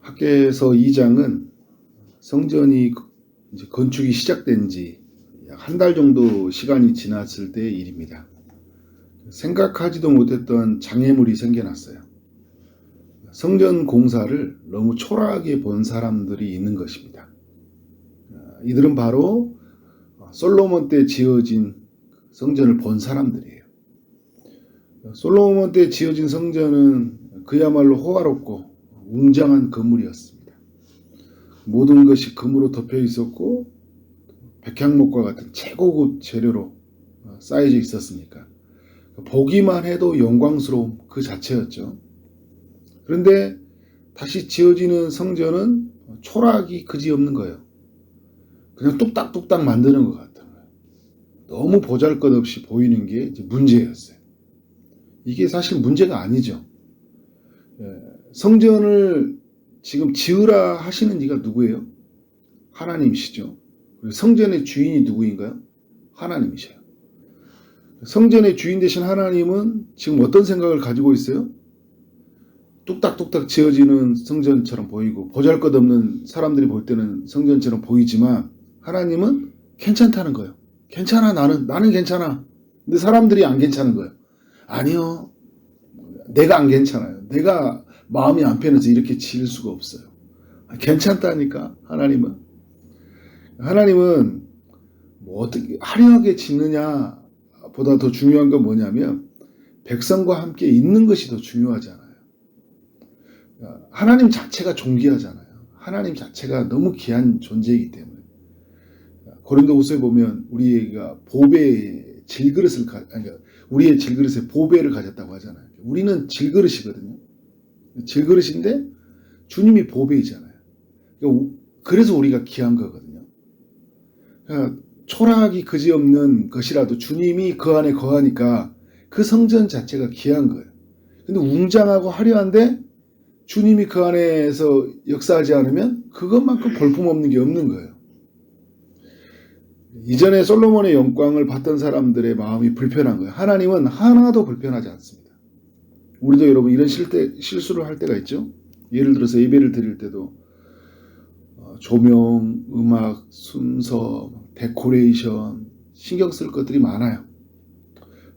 학계에서 2장은 성전이 이제 건축이 시작된 지 약 한 달 정도 시간이 지났을 때의 일입니다. 생각하지도 못했던 장애물이 생겨났어요. 성전 공사를 너무 초라하게 본 사람들이 있는 것입니다. 이들은 바로 솔로몬 때 지어진 성전을 본 사람들이에요. 솔로몬 때 지어진 성전은 그야말로 호화롭고 웅장한 건물이었습니다. 모든 것이 금으로 덮여 있었고 백향목과 같은 최고급 재료로 쌓여져 있었으니까 보기만 해도 영광스러움 그 자체였죠. 그런데 다시 지어지는 성전은 초라하기 그지없는 거예요. 그냥 뚝딱뚝딱 만드는 것 같은 거예요. 너무 보잘것없이 보이는 게 이제 문제였어요. 이게 사실 문제가 아니죠. 성전을 지금 지으라 하시는 이가 누구예요? 하나님이시죠. 성전의 주인이 누구인가요? 하나님이셔요. 성전의 주인 되신 하나님은 지금 어떤 생각을 가지고 있어요? 뚝딱뚝딱 지어지는 성전처럼 보이고 보잘것없는 사람들이 볼 때는 성전처럼 보이지만 하나님은 괜찮다는 거예요. 괜찮아, 나는 괜찮아. 근데 사람들이 안 괜찮은 거예요. 아니요, 내가 안 괜찮아요. 내가 마음이 안 편해서 이렇게 지을 수가 없어요. 괜찮다니까. 하나님은 뭐 어떻게 화려하게 짓느냐 보다 더 중요한 건 뭐냐면 백성과 함께 있는 것이 더 중요하잖아요. 하나님 자체가 존귀하잖아요. 하나님 자체가 너무 귀한 존재이기 때문에. 고린도후서에 보면 우리가 보배의 질그릇을 우리의 질그릇에 보배를 가졌다고 하잖아요. 우리는 질그릇이거든요. 질그릇인데 주님이 보배이잖아요. 그래서 우리가 귀한 거거든요. 그러니까 초라하기 그지없는 것이라도 주님이 그 안에 거하니까 그 성전 자체가 귀한 거예요. 근데 웅장하고 화려한데 주님이 그 안에서 역사하지 않으면 그것만큼 볼품없는 게 없는 거예요. 이전에 솔로몬의 영광을 봤던 사람들의 마음이 불편한 거예요. 하나님은 하나도 불편하지 않습니다. 우리도 여러분 이런 실수를 할 때가 있죠. 예를 들어서 예배를 드릴 때도 조명, 음악, 순서, 데코레이션 신경 쓸 것들이 많아요.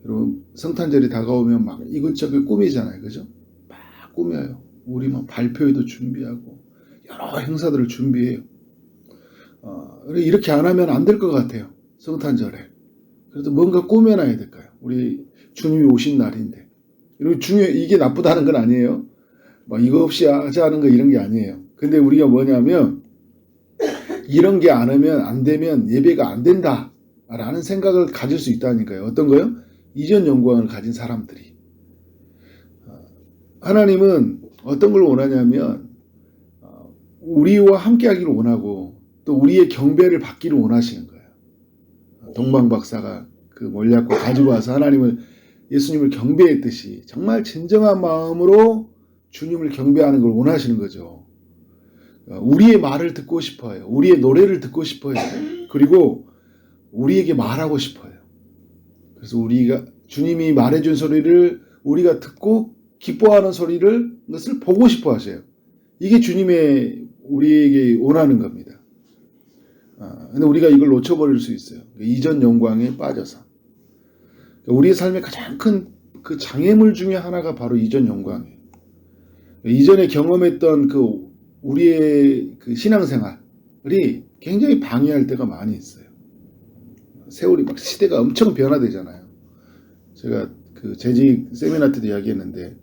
여러분 성탄절이 다가오면 막 이것저것 꾸미잖아요. 그죠? 막 꾸며요. 우리 막 발표회도 준비하고 여러 행사들을 준비해요. 이렇게 안 하면 안 될 것 같아요. 성탄절에. 그래도 뭔가 꾸며놔야 될까요? 우리 주님이 오신 날인데. 이게 나쁘다는 건 아니에요. 막 이거 없이 하자는 거 이런 게 아니에요. 근데 우리가 뭐냐면 이런 게 안 하면 안 되면 예배가 안 된다 라는 생각을 가질 수 있다니까요. 어떤 거요? 이전 영광을 가진 사람들이. 하나님은 어떤 걸 원하냐면 우리와 함께 하기를 원하고 또 우리의 경배를 받기를 원하시는 거예요. 동방박사가 그 몰약과 가지고 와서 예수님을 경배했듯이 정말 진정한 마음으로 주님을 경배하는 걸 원하시는 거죠. 우리의 말을 듣고 싶어요. 우리의 노래를 듣고 싶어요. 그리고 우리에게 말하고 싶어요. 그래서 주님이 말해준 소리를 우리가 듣고 기뻐하는 것을 보고 싶어 하세요. 이게 주님의 우리에게 원하는 겁니다. 근데 우리가 이걸 놓쳐버릴 수 있어요. 이전 영광에 빠져서. 우리의 삶의 가장 큰 그 장애물 중에 하나가 바로 이전 영광이에요. 이전에 경험했던 우리의 그 신앙생활이 굉장히 방해할 때가 많이 있어요. 세월이 막 시대가 엄청 변화되잖아요. 제가 그 재직 세미나 때도 이야기했는데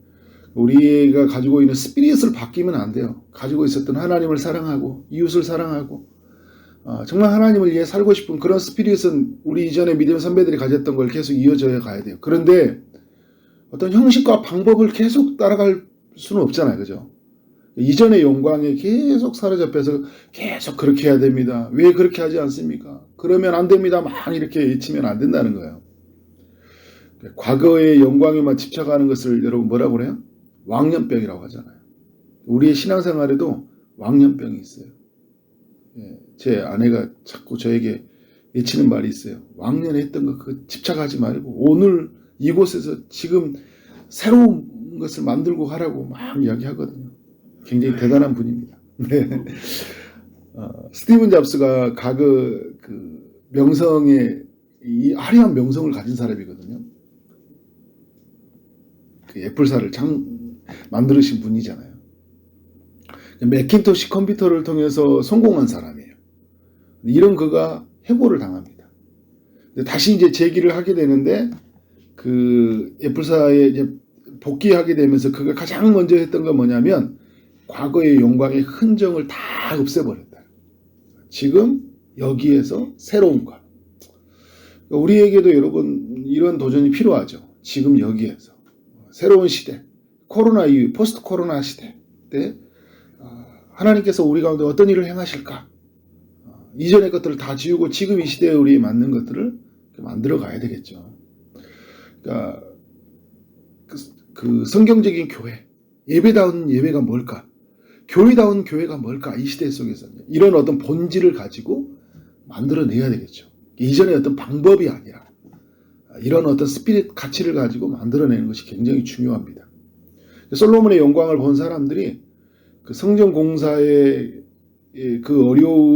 우리가 가지고 있는 스피릿을 바뀌면 안 돼요. 가지고 있었던 하나님을 사랑하고 이웃을 사랑하고 정말 하나님을 위해 살고 싶은 그런 스피릿은 우리 이전에 믿음 선배들이 가졌던 걸 계속 이어져야 가야 돼요. 그런데 어떤 형식과 방법을 계속 따라갈 수는 없잖아요. 그죠? 이전의 영광에 계속 사로잡혀서 계속 그렇게 해야 됩니다. 왜 그렇게 하지 않습니까? 그러면 안 됩니다. 막 이렇게 외치면 안 된다는 거예요. 과거의 영광에만 집착하는 것을 여러분 뭐라고 그래요? 왕년병이라고 하잖아요. 우리의 신앙생활에도 왕년병이 있어요. 제 아내가 자꾸 저에게 외치는 말이 있어요. 왕년에 했던 거 그거 집착하지 말고 오늘 이곳에서 지금 새로운 것을 만들고 하라고 막 이야기하거든요. 굉장히 대단한 분입니다. 네. 스티븐 잡스가 그 명성의 이 화려한 명성을 가진 사람이거든요. 그 애플사를 만드신 분이잖아요. 매킨토시 컴퓨터를 통해서 성공한 사람이에요. 이런 그가 해고를 당합니다. 다시 이제 재기를 하게 되는데 그 애플사에 이제 복귀하게 되면서 그가 가장 먼저 했던 건 뭐냐면 과거의 영광의 흔적을 다 없애버렸다. 지금 여기에서 새로운 것. 우리에게도 여러분 이런 도전이 필요하죠. 지금 여기에서 새로운 시대, 코로나 이후 포스트 코로나 시대 때 하나님께서 우리 가운데 어떤 일을 행하실까? 이전의 것들을 다 지우고 지금 이 시대에 우리에 맞는 것들을 만들어 가야 되겠죠. 그러니까 그 성경적인 교회, 예배다운 예배가 뭘까? 교회다운 교회가 뭘까? 이 시대 속에서는 이런 어떤 본질을 가지고 만들어내야 되겠죠. 이전의 어떤 방법이 아니라 이런 어떤 스피릿 가치를 가지고 만들어내는 것이 굉장히 중요합니다. 솔로몬의 영광을 본 사람들이 그 성전 공사의 그 어려움에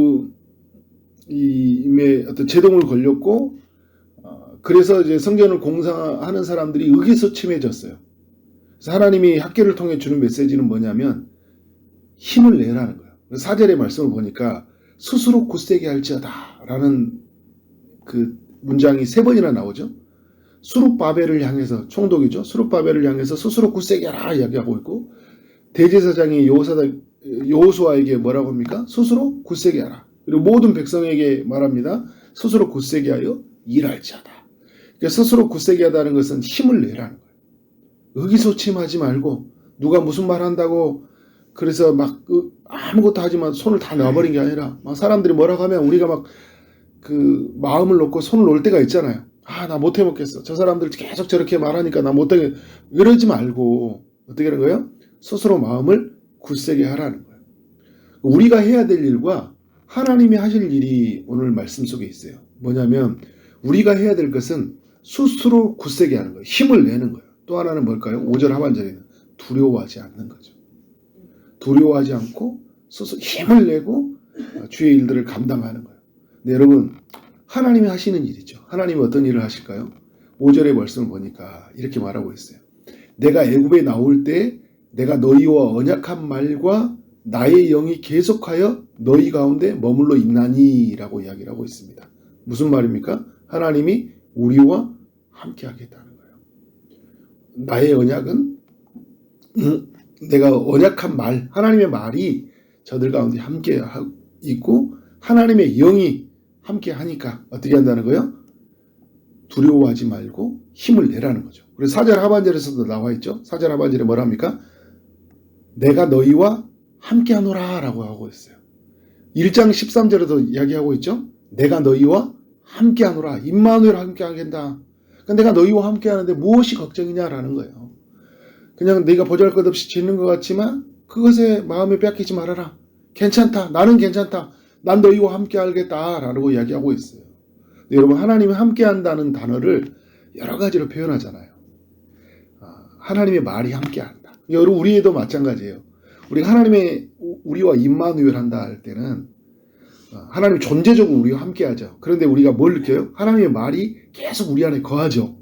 어떤 제동을 걸렸고, 그래서 이제 성전을 공사하는 사람들이 의기소침해졌어요. 그래서 하나님이 학계를 통해 주는 메시지는 뭐냐면 힘을 내라는 거예요. 4절의 말씀을 보니까 스스로 굳세게 할지어다 라는 그 문장이 3번이나 나오죠. 수룹바벨을 향해서, 총독이죠. 수룹바벨을 향해서 스스로 굳세게 하라 이야기하고 있고, 대제사장이 여호수아에게 뭐라고 합니까? 스스로 굳세게 하라. 그리고 모든 백성에게 말합니다. 스스로 굳세게 하여 일할지어다. 그러니까 스스로 굳세게 하다는 것은 힘을 내라는 거예요. 의기소침하지 말고 누가 무슨 말 한다고 그래서 막 아무것도 하지만 손을 다 놔버린 게 아니라 막 사람들이 뭐라고 하면 우리가 막 그 마음을 놓고 손을 놓을 때가 있잖아요. 나 못해 먹겠어. 저 사람들 계속 저렇게 말하니까 나 못하게. 이러지 말고 어떻게 하는 거예요? 스스로 마음을 굳세게 하라는 거예요. 우리가 해야 될 일과 하나님이 하실 일이 오늘 말씀 속에 있어요. 뭐냐면 우리가 해야 될 것은 스스로 굳세게 하는 거예요. 힘을 내는 거예요. 또 하나는 뭘까요? 5절 하반절에는 두려워하지 않는 거죠. 두려워하지 않고 스스로 힘을 내고 주의 일들을 감당하는 거예요. 네, 여러분, 하나님이 하시는 일이죠. 하나님이 어떤 일을 하실까요? 5절의 말씀을 보니까 이렇게 말하고 있어요. 내가 애굽에 나올 때 내가 너희와 언약한 말과 나의 영이 계속하여 너희 가운데 머물러 있나니 라고 이야기를 하고 있습니다. 무슨 말입니까? 하나님이 우리와 함께 하겠다는 거예요. 나의 언약은 내가 언약한 말, 하나님의 말이 저들 가운데 함께 있고 하나님의 영이 함께 하니까 어떻게 한다는 거예요? 두려워하지 말고 힘을 내라는 거죠. 그래서 4절 하반절에서도 나와 있죠. 4절 하반절에 뭐라 합니까? 내가 너희와 함께 하노라 라고 하고 있어요. 1장 13절에도 이야기하고 있죠. 내가 너희와 함께 하노라. 임마누엘 함께 하겠다. 그러니까 내가 너희와 함께 하는데 무엇이 걱정이냐라는 거예요. 그냥 네가 보잘것없이 지는 것 같지만 그것에 마음에 뺏기지 말아라. 괜찮다. 나는 괜찮다. 난 너희와 함께 하겠다라고 이야기하고 있어요. 여러분, 하나님이 함께 한다는 단어를 여러 가지로 표현하잖아요. 하나님의 말이 함께 한다. 여러분, 우리에도 마찬가지예요. 우리가 우리와 임마누엘 한다 할 때는 하나님 존재적으로 우리와 함께 하죠. 그런데 우리가 뭘 느껴요? 하나님의 말이 계속 우리 안에 거하죠.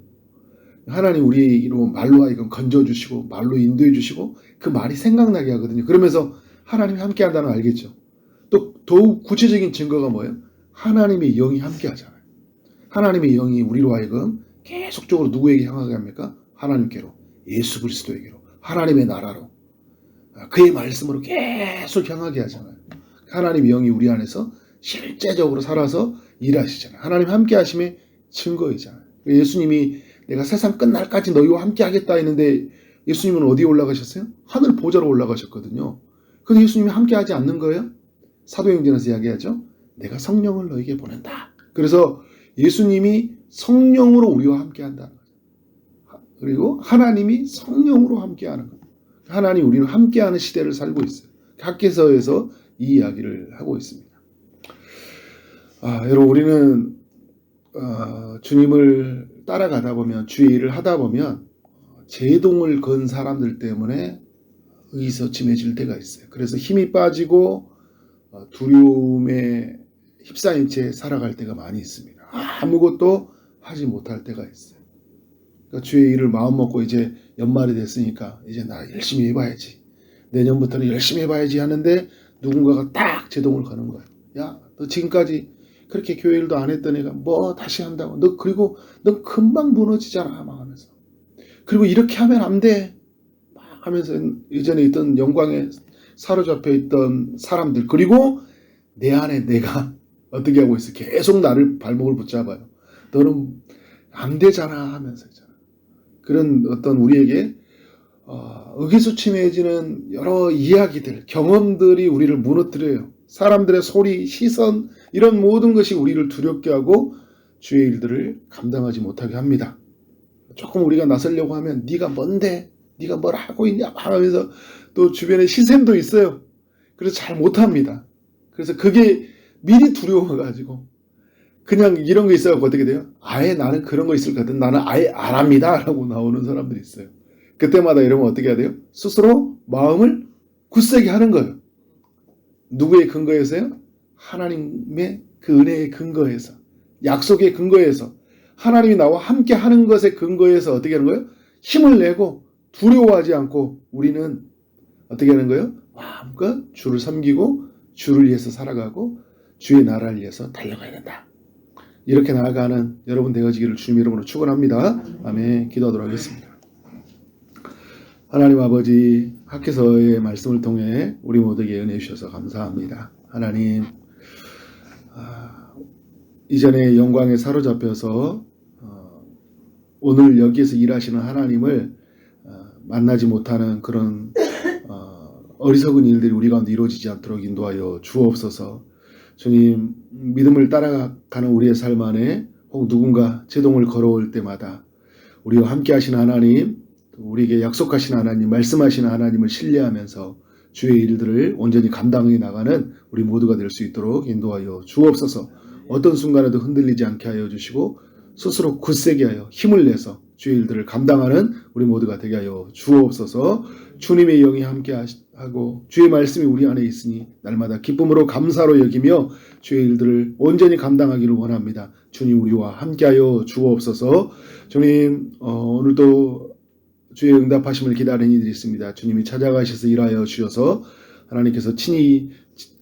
하나님 우리로 말로 하여금 건져주시고 말로 인도해 주시고 그 말이 생각나게 하거든요. 그러면서 하나님이 함께 한다는 걸 알겠죠. 또 더욱 구체적인 증거가 뭐예요? 하나님의 영이 함께 하잖아요. 하나님의 영이 우리로 하여금 계속적으로 누구에게 향하게 합니까? 하나님께로, 예수 그리스도에게로, 하나님의 나라로, 그의 말씀으로 계속 향하게 하잖아요. 하나님의 영이 우리 안에서 실제적으로 살아서 일하시잖아요. 하나님 함께 하심의 증거이잖아요. 예수님이 내가 세상 끝날까지 너희와 함께 하겠다 했는데 예수님은 어디에 올라가셨어요? 하늘 보좌로 올라가셨거든요. 근데 예수님이 함께 하지 않는 거예요? 사도행전에서 이야기하죠. 내가 성령을 너에게 보낸다. 그래서 예수님이 성령으로 우리와 함께 한다는 거죠. 그리고 하나님이 성령으로 함께 하는 거예요. 하나님 우리는 함께하는 시대를 살고 있어요. 학개서에서 이 이야기를 하고 있습니다. 여러분, 우리는 주님을 따라가다 보면, 주의 일을 하다 보면 제동을 건 사람들 때문에 의기소침해질 때가 있어요. 그래서 힘이 빠지고 두려움에 휩싸인 채 살아갈 때가 많이 있습니다. 아무것도 하지 못할 때가 있어요. 그러니까 주의 일을 마음 먹고 이제 연말이 됐으니까 이제 나 열심히 해봐야지. 내년부터는 열심히 해봐야지 하는데 누군가가 딱 제동을 거는 거예요. 야, 너 지금까지 그렇게 교회 일도 안 했던 애가 뭐 다시 한다고. 그리고 너 금방 무너지잖아. 막 하면서. 그리고 이렇게 하면 안 돼. 막 하면서 예전에 있던 영광에 사로잡혀 있던 사람들. 그리고 내 안에 내가 어떻게 하고 있어. 계속 나를 발목을 붙잡아요. 너는 안 되잖아 하면서 있잖아. 그런 어떤 우리에게 의기소침해지는 여러 이야기들, 경험들이 우리를 무너뜨려요. 사람들의 소리, 시선 이런 모든 것이 우리를 두렵게 하고 주의 일들을 감당하지 못하게 합니다. 조금 우리가 나서려고 하면 네가 뭔데? 네가 뭘 하고 있냐? 하면서 또 주변에 시샘도 있어요. 그래서 잘 못합니다. 그래서 그게 미리 두려워가지고 그냥 이런 거 있어갖고 어떻게 돼요? 아예 나는 그런 거 있을 것 같은 나는 아예 안 합니다 라고 나오는 사람들이 있어요. 그때마다 이러면 어떻게 해야 돼요? 스스로 마음을 굳세게 하는 거예요. 누구의 근거에서요? 하나님의 그 은혜의 근거에서, 약속의 근거에서, 하나님이 나와 함께 하는 것의 근거에서 어떻게 하는 거예요? 힘을 내고 두려워하지 않고 우리는 어떻게 하는 거예요? 마음껏 주를 섬기고 주를 위해서 살아가고 주의 나라를 위해서 달려가야 된다. 이렇게 나아가는 여러분 되어지기를 주님 이름으로 축원합니다. 아멘. 기도하도록 하겠습니다. 하나님 아버지, 학개서의 말씀을 통해 우리 모두에게 은혜 주셔서 감사합니다. 하나님, 이전에 영광에 사로잡혀서 오늘 여기에서 일하시는 하나님을 만나지 못하는 그런 어리석은 일들이 우리 가운데 이루어지지 않도록 인도하여 주옵소서. 주님, 믿음을 따라가는 우리의 삶 안에 혹 누군가 제동을 걸어올 때마다 우리와 함께 하시는 하나님, 우리에게 약속하신 하나님, 말씀하시는 하나님을 신뢰하면서 주의 일들을 온전히 감당해 나가는 우리 모두가 될 수 있도록 인도하여 주옵소서. 어떤 순간에도 흔들리지 않게 하여 주시고 스스로 굳세게 하여 힘을 내서 주의 일들을 감당하는 우리 모두가 되게 하여 주옵소서. 주님의 영이 함께 하고 주의 말씀이 우리 안에 있으니 날마다 기쁨으로 감사로 여기며 주의 일들을 온전히 감당하기를 원합니다. 주님 우리와 함께 하여 주옵소서. 주님 오늘도 주의 응답하심을 기다리는 이들이 있습니다. 주님이 찾아가셔서 일하여 주셔서 하나님께서 친히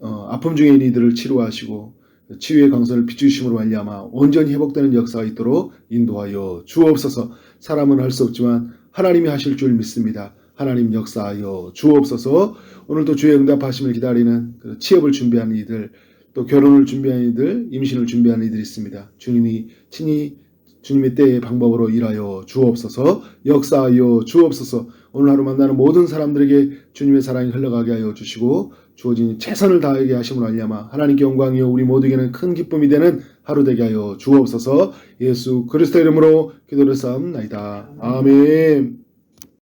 아픔 중에 있는 이들을 치료하시고 치유의 강선을 비추심으로 말미암아 온전히 회복되는 역사가 있도록 인도하여 주옵소서. 사람은 할 수 없지만 하나님이 하실 줄 믿습니다. 하나님 역사하여 주옵소서. 오늘도 주의 응답하심을 기다리는 취업을 준비하는 이들, 또 결혼을 준비하는 이들, 임신을 준비하는 이들이 있습니다. 주님이 친히 주님의 때의 방법으로 일하여 주옵소서. 역사하여 주옵소서. 오늘 하루 만나는 모든 사람들에게 주님의 사랑이 흘러가게 하여 주시고 주어진 최선을 다하게 하심으로 말미암아 하나님께 영광이요 우리 모두에게는 큰 기쁨이 되는 하루 되게 하여 주옵소서. 예수 그리스도 이름으로 기도를 쌓옵나이다. 아멘.